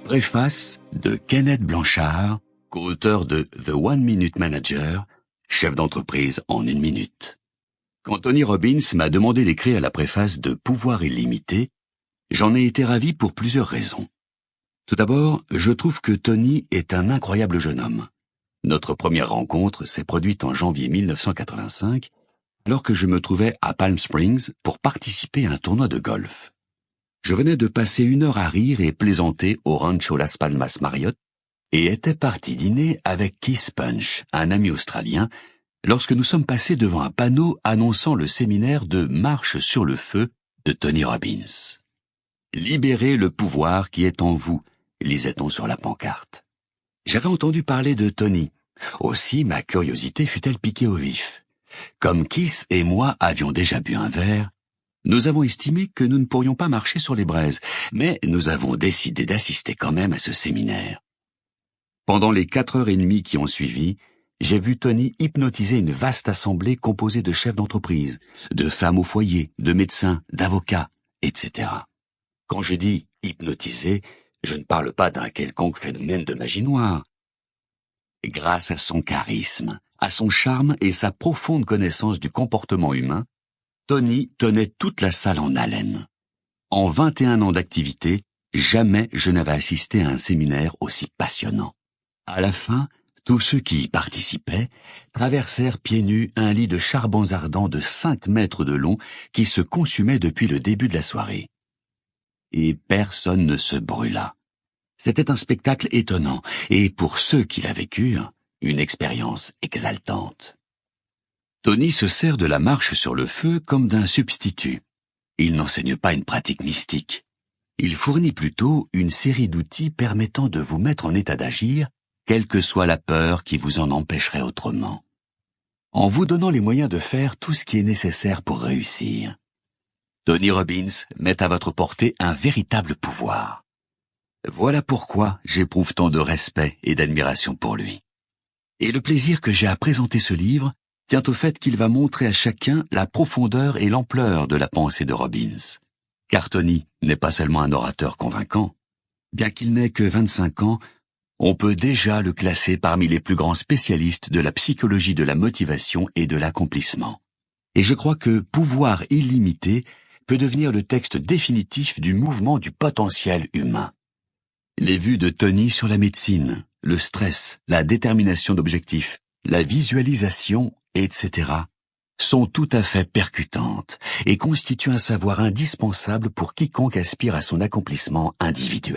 Préface de Kenneth Blanchard, co-auteur de The One Minute Manager, chef d'entreprise en 1 minute. Quand Tony Robbins m'a demandé d'écrire la préface de Pouvoir illimité, j'en ai été ravi pour plusieurs raisons. Tout d'abord, je trouve que Tony est un incroyable jeune homme. Notre première rencontre s'est produite en janvier 1985, alors que je me trouvais à Palm Springs pour participer à un tournoi de golf. Je venais de passer 1 heure à rire et plaisanter au Rancho Las Palmas Marriott et était parti dîner avec Keith Punch, un ami australien, lorsque nous sommes passés devant un panneau annonçant le séminaire de Marche sur le feu de Tony Robbins. Libérez le pouvoir qui est en vous, lisait-on sur la pancarte. J'avais entendu parler de Tony. Aussi ma curiosité fut-elle piquée au vif. Comme Keith et moi avions déjà bu un verre, nous avons estimé que nous ne pourrions pas marcher sur les braises, mais nous avons décidé d'assister quand même à ce séminaire. Pendant les 4h30 qui ont suivi, j'ai vu Tony hypnotiser une vaste assemblée composée de chefs d'entreprise, de femmes au foyer, de médecins, d'avocats, etc. Quand je dis hypnotiser, je ne parle pas d'un quelconque phénomène de magie noire. Grâce à son charisme, à son charme et sa profonde connaissance du comportement humain, Tony tenait toute la salle en haleine. En 21 ans d'activité, jamais je n'avais assisté à un séminaire aussi passionnant. À la fin, tous ceux qui y participaient traversèrent pieds nus un lit de charbons ardents de 5 mètres de long qui se consumait depuis le début de la soirée. Et personne ne se brûla. C'était un spectacle étonnant et pour ceux qui la vécurent, une expérience exaltante. Tony se sert de la marche sur le feu comme d'un substitut. Il n'enseigne pas une pratique mystique. Il fournit plutôt une série d'outils permettant de vous mettre en état d'agir, quelle que soit la peur qui vous en empêcherait autrement. En vous donnant les moyens de faire tout ce qui est nécessaire pour réussir. Tony Robbins met à votre portée un véritable pouvoir. Voilà pourquoi j'éprouve tant de respect et d'admiration pour lui. Et le plaisir que j'ai à présenter ce livre tient au fait qu'il va montrer à chacun la profondeur et l'ampleur de la pensée de Robbins. Car Tony n'est pas seulement un orateur convaincant. Bien qu'il n'ait que 25 ans, on peut déjà le classer parmi les plus grands spécialistes de la psychologie de la motivation et de l'accomplissement. Et je crois que Pouvoir illimité peut devenir le texte définitif du mouvement du potentiel humain. Les vues de Tony sur la médecine, le stress, la détermination d'objectifs, la visualisation, etc., sont tout à fait percutantes et constituent un savoir indispensable pour quiconque aspire à son accomplissement individuel.